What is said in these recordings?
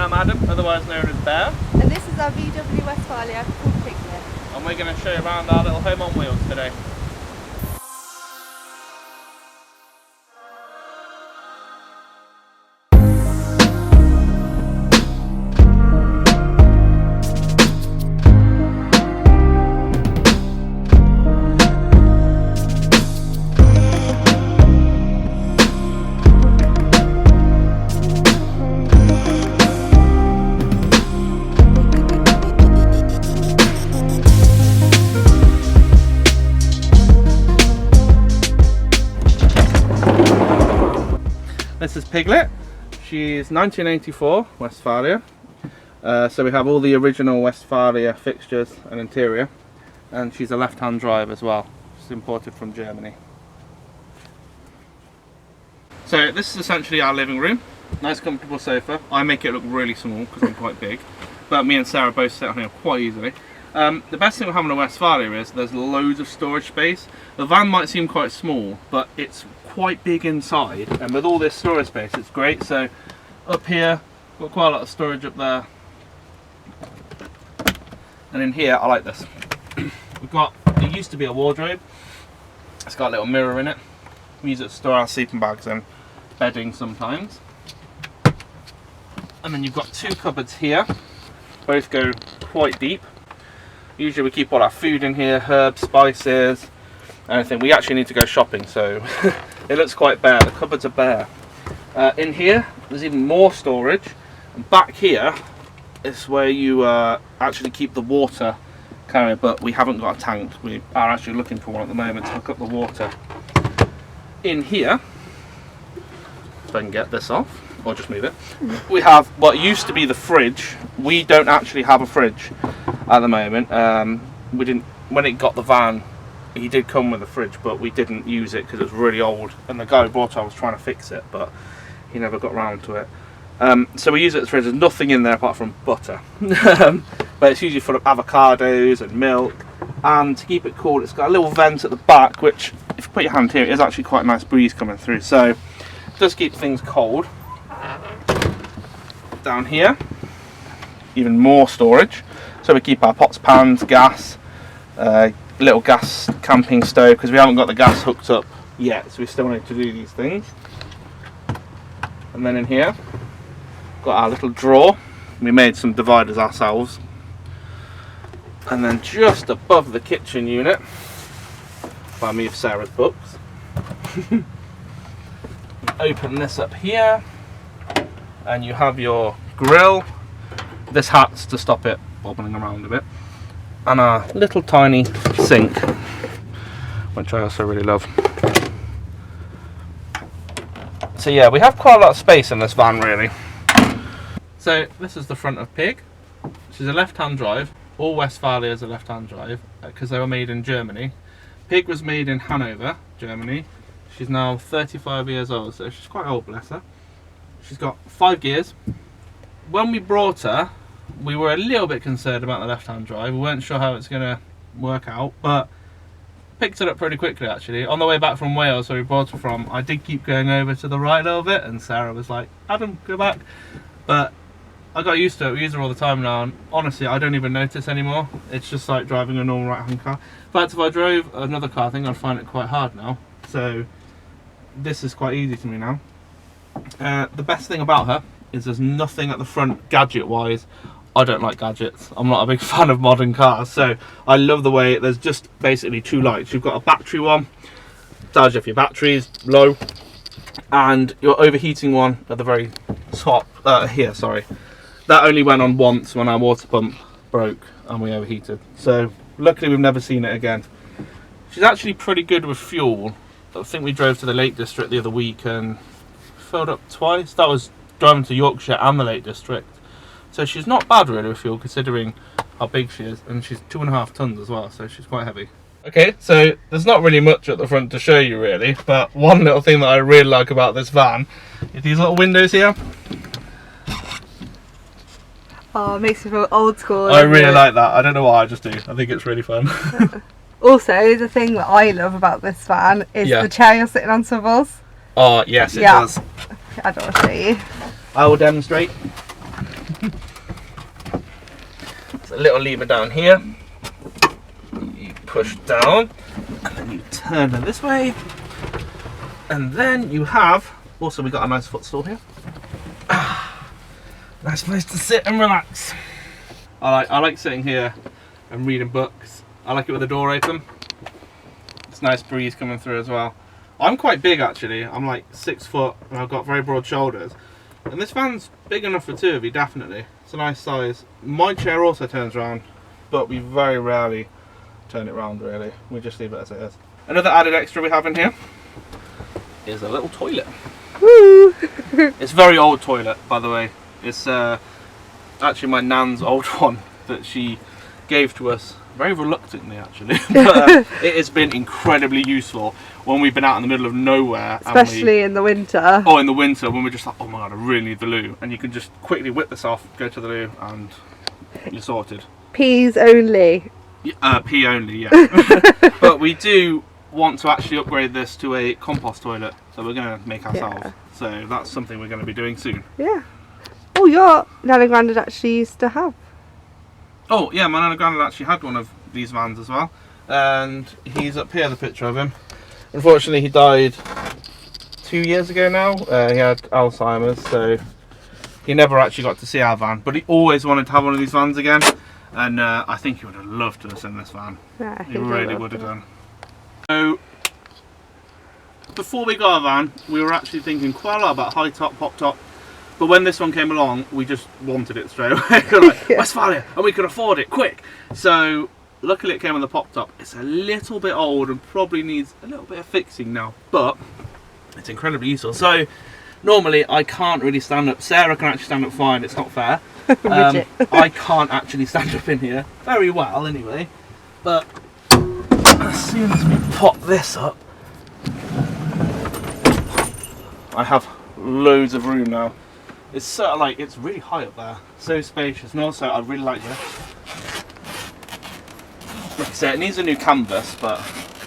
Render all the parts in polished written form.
I'm Adam, otherwise known as Bear. And this is our Vw Westfalia called Piglet. And we're going to show you around our little home on wheels today. This is Piglet. She's 1984 Westfalia. So we have all the original Westfalia fixtures and interior, and she's a left-hand drive as well. She's imported from Germany. So this is essentially our living room. Nice comfortable sofa. I make it look really small because I'm quite big, but me and Sarah both sit on here quite easily. The best thing with having a Westfalia is there's loads of storage space. The van might seem quite small, but it's quite big inside, and with all this storage space it's great. So up here got quite a lot of storage up there, and in here I like this. We've got, it used to be a wardrobe, it's got a little mirror in it. We use it to store our sleeping bags and bedding sometimes. And then you've got two cupboards here, both go quite deep. Usually we keep all our food in here, herbs, spices, anything. We actually need to go shopping, so it looks quite bare. The cupboards are bare. In here there's even more storage, and back here is where you actually keep the water carrier, but we haven't got a tank. We are actually looking for one at the moment to hook up the water. In here, if I can get this off, or just move it, we have what used to be the fridge. We don't actually have a fridge at the moment. We didn't, when it got the van, he did come with a fridge, but we didn't use it because it was really old, and the guy who brought it was trying to fix it, but he never got round to it. So we use it as a fridge. There's nothing in there apart from butter, but it's usually full of avocados and milk, and to keep it cool it's got a little vent at the back, which if you put your hand here, it is actually quite a nice breeze coming through, so it does keep things cold. Down here, even more storage, so we keep our pots, pans, gas, little gas camping stove, because we haven't got the gas hooked up yet, so we still need to do these things. And then in here, got our little drawer. We made some dividers ourselves. And then just above the kitchen unit, by me of Sarah's books. Open this up here, and you have your grill. This hat's to stop it bobbling around a bit, and a little tiny sink, which I also really love. So yeah, we have quite a lot of space in this van really. So this is the front of Pig. She's a left-hand drive. All Westfalias are left-hand drive because they were made in Germany. Pig was made in Hanover, Germany. She's now 35 years old, so she's quite old, bless her. She's got 5 gears. When we brought her, we were a little bit concerned about the left-hand drive. We weren't sure how it's going to work out, but picked it up pretty quickly actually. On the way back from Wales, where we brought her from, I did keep going over to the right a little bit, and Sarah was like, Adam, go back. But I got used to it. We use her all the time now, and honestly I don't even notice anymore. It's just like driving a normal right-hand car. In fact, if I drove another car, I think I'd find it quite hard now. So this is quite easy to me now. The best thing about her is there's nothing at the front gadget wise. I don't like gadgets. I'm not a big fan of modern cars, so I love the way there's just basically two lights. You've got a battery one, tells you if your battery's low, and your overheating one at the very top here, sorry. That only went on once when our water pump broke and we overheated. So luckily we've never seen it again. She's actually pretty good with fuel. I think we drove to the Lake District the other week and filled up twice. That was driving to Yorkshire and the Lake District. So she's not bad really with fuel considering how big she is, and she's 2.5 tons as well, so she's quite heavy. Okay, so there's not really much at the front to show you really, but one little thing that I really like about this van is these little windows here. Oh, it makes me feel old school. I really like that. I don't know why, I just do. I think it's really fun. Also, the thing that I love about this van is the chair you're sitting on swivels. Oh, yes, it does. I don't want to show you. I will demonstrate. a little lever down here. You push down, and then you turn her this way. And then you have, also we got a nice footstool here. Nice place to sit and relax. I like sitting here and reading books. I like it with the door open. It's nice breeze coming through as well. I'm quite big actually. I'm like 6 foot and I've got very broad shoulders. And this van's big enough for 2 of you, definitely. It's a nice size. My chair also turns around, but we very rarely turn it round really. We just leave it as it is. Another added extra we have in here is a little toilet. Woo! It's a very old toilet, by the way. It's actually my nan's old one that she gave to us very reluctantly, actually. But it has been incredibly useful when we've been out in the middle of nowhere. Especially in the winter. Oh, in the winter when we're just like, oh my god, I really need the loo, and you can just quickly whip this off, go to the loo, and you're sorted. Peas only. Pee only, yeah. But we do want to actually upgrade this to a compost toilet, so we're going to make ourselves. Yeah. So that's something we're going to be doing soon. Yeah. Oh, your Nan and Grandad actually used to have. Oh yeah, my Nan and Grandad actually had one of these vans as well, and he's up here, the picture of him. Unfortunately, he died 2 years ago now. He had Alzheimer's, so he never actually got to see our van, but he always wanted to have one of these vans again, and I think he would have loved to have seen this van. Yeah, he really would have done. So before we got our van, we were actually thinking quite a lot about high top, pop top, but when this one came along, we just wanted it straight away. Like, yeah. Westfalia, and we could afford it quick. So luckily it came on the pop top. It's a little bit old and probably needs a little bit of fixing now, but it's incredibly useful. So normally I can't really stand up. Sarah can actually stand up fine, it's not fair. I can't actually stand up in here very well anyway, but as soon as we pop this up, I have loads of room now. It's sort of like, it's really high up there, so spacious, and also I really like this. Like I said, it needs a new canvas, but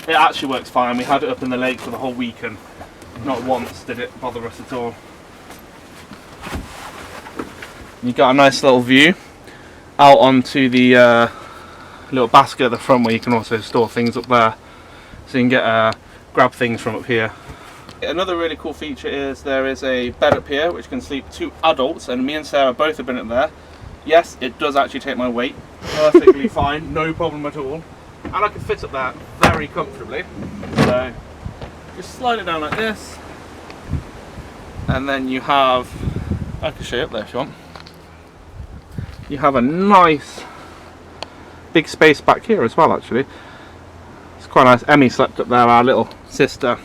it actually works fine. We had it up in the lake for the whole week and not once did it bother us at all. You got a nice little view out onto the little basket at the front where you can also store things up there, so you can get grab things from up here. Another really cool feature is there is a bed up here which can sleep 2 adults, and me and Sarah both have been up there. Yes, it does actually take my weight perfectly fine, no problem at all, and I can fit up there very comfortably. So just slide it down like this, and then you have, I can show you up there if you want, you have a nice big space back here as well. Actually, it's quite nice. Emmy slept up there, our little sister.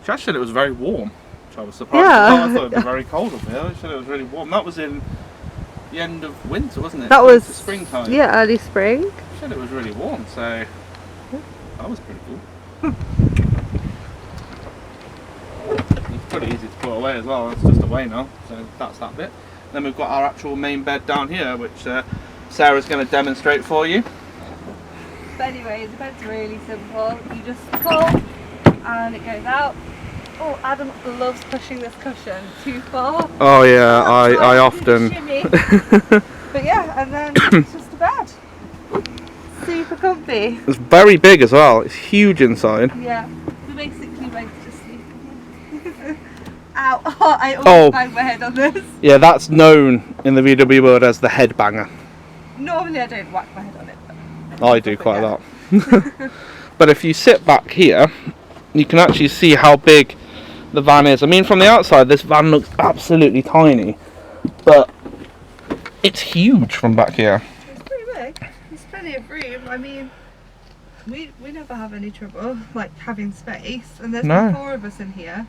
She actually said it was very warm, which I was surprised. Yeah. I thought it would be very cold up here. She said it was really warm. That was in the end of winter, wasn't it? That was springtime. Yeah, early spring. She said it was really warm, so that was pretty cool. It's pretty easy to put away as well. It's just away now, so that's that bit. Then we've got our actual main bed down here, which Sarah's going to demonstrate for you. But anyway, the bed's really simple. You just pull and it goes out. Oh, Adam loves pushing this cushion too far. Oh yeah, I often. But yeah, and then it's just a bed. Super comfy. It's very big as well. It's huge inside. Yeah, we basically both just sleep in here. Ow! I always bang my head on this. Yeah, that's known in the VW world as the headbanger. Normally I don't whack my head on it. But I do quite a lot. But if you sit back here, you can actually see how big the van is. I mean, from the outside this van looks absolutely tiny, but it's huge from back here. It's pretty big. There's plenty of room. I mean, we never have any trouble like having space, and there's 4 of us in here.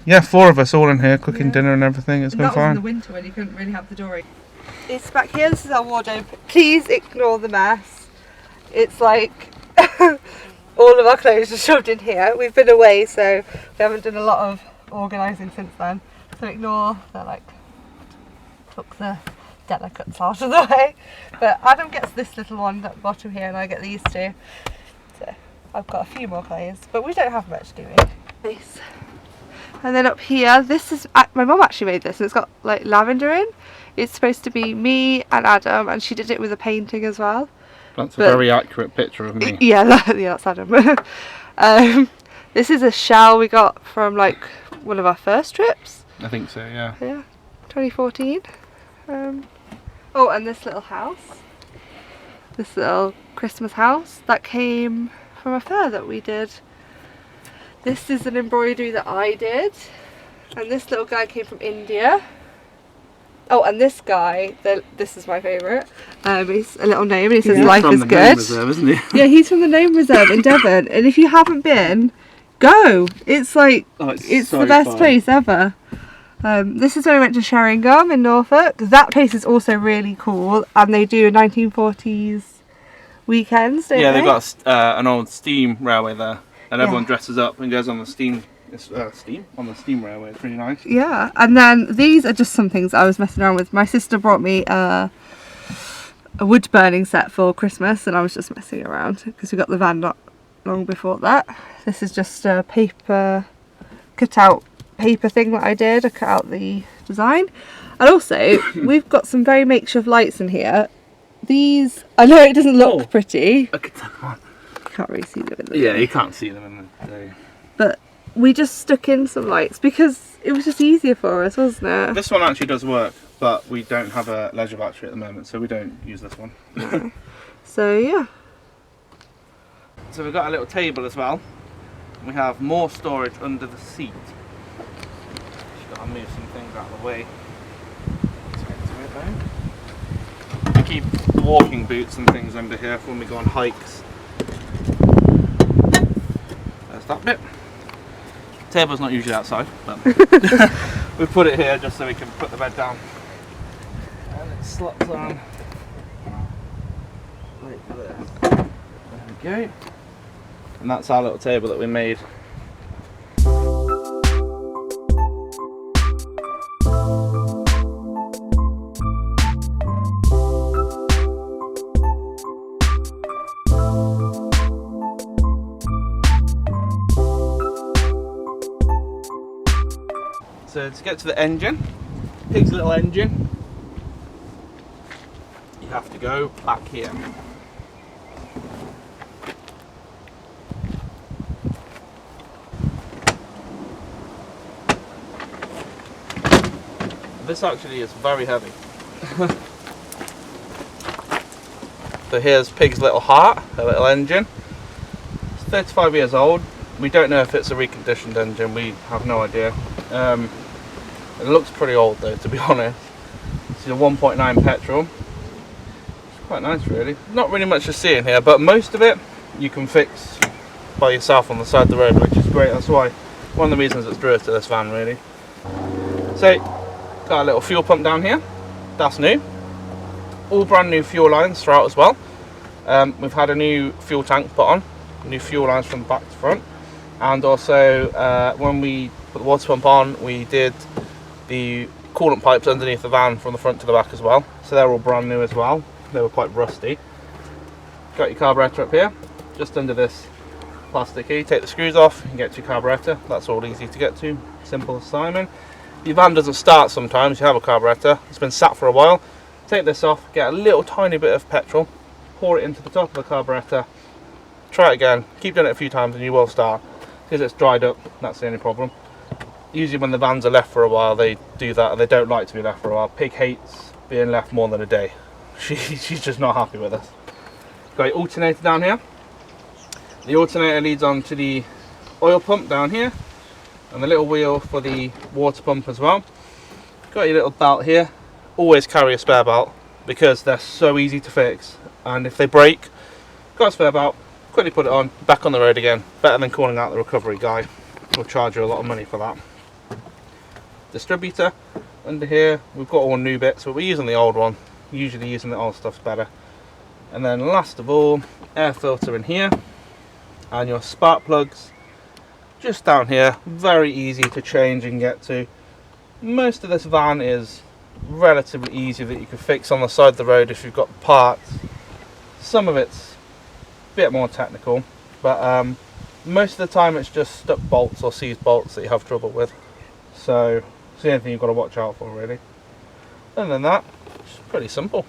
Yeah, 4 of us all in here cooking dinner and everything. It's been fine. That was in the winter when you couldn't really have the door open. It's back here. This is our wardrobe. Please ignore the mess. It's like all of our clothes are shoved in here. We've been away, so we haven't done a lot of organising since then. So ignore that, like, took the delicates out of the way. But Adam gets this little one at the bottom here, and I get these 2. So I've got a few more clothes, but we don't have much, do we? Nice. And then up here, this is, my mum actually made this, and it's got like lavender in. It's supposed to be me and Adam, and she did it with a painting as well. That's a very accurate picture of me. Yeah, that's Adam. This is a shell we got from like one of our first trips. I think so, yeah. Yeah, 2014. Oh, and this little house. This little Christmas house that came from a fair that we did. This is an embroidery that I did. And this little guy came from India. Oh, and this guy, this is my favourite. He's a little gnome and he says life is good. Gnome Reserve, isn't he? Yeah, he's from the Gnome Reserve in Devon. And if you haven't been, go. It's like, it's so the best place ever. This is where we went to Sheringham in Norfolk. That place is also really cool. And they do 1940s weekends, don't they? Yeah, they've got an old steam railway there. And everyone dresses up and goes on the steam railway. It's really nice. Yeah, and then these are just some things I was messing around with. My sister brought me a wood burning set for Christmas, and I was just messing around because we got the van not long before that. This is just a cut out paper thing that I did. I cut out the design, and also we've got some very makeshift lights in here. These, I know it doesn't look pretty. Look at that one. Can't really see them in the day. You can't see them in the day. But we just stuck in some lights because it was just easier for us, wasn't it? This one actually does work, but we don't have a leisure battery at the moment, so we don't use this one. So yeah. So we've got a little table as well. We have more storage under the seat. Just got to move some things out of the way. We keep walking boots and things under here for when we go on hikes. There's that bit. Table's not usually outside, but we put it here just so we can put the bed down. And it slots on like this. There we go. And that's our little table that we made. So to get to the engine, Pig's little engine, you have to go back here. This actually is very heavy. So here's Pig's little heart, her little engine. It's 35 years old. We don't know if it's a reconditioned engine, we have no idea. It looks pretty old though, to be honest. It's a 1.9 petrol. It's quite nice really. Not really much to see in here, but most of it you can fix by yourself on the side of the road, which is great. That's why, one of the reasons it's drew us to this van really. So, got a little fuel pump down here. That's new. All brand new fuel lines throughout as well. We've had a new fuel tank put on. New fuel lines from back to front. And also, when we put the water pump on, we did the coolant pipes underneath the van from the front to the back as well. So they're all brand new as well. They were quite rusty. Got your carburetor up here, just under this plastic here. You take the screws off and get to your carburetor. That's all easy to get to, simple as Simon. Your van doesn't start sometimes, you have a carburetor, it's been sat for a while. Take this off, get a little tiny bit of petrol, pour it into the top of the carburetor, try it again, keep doing it a few times and you will start. Because it's dried up, that's the only problem. Usually when the vans are left for a while they do that and they don't like to be left for a while. Pig hates being left more than a day. She's just not happy with us. Got your alternator down here. The alternator leads on to the oil pump down here and the little wheel for the water pump as well. Got your little belt here. Always carry a spare belt because they're so easy to fix, and if they break, got a spare belt, quickly put it on, back on the road again. Better than calling out the recovery guy. We'll charge you a lot of money for that. Distributor under here, we've got all new bits, but we're using the old one. Usually using the old stuff's better. And then last of all, air filter in here, and your spark plugs just down here. Very easy to change and get to. Most of this van is relatively easy that you can fix on the side of the road if you've got the parts. Some of it's a bit more technical, but most of the time it's just stuck bolts or seized bolts that you have trouble with. So it's the only thing you've got to watch out for really. Other than that, it's pretty simple.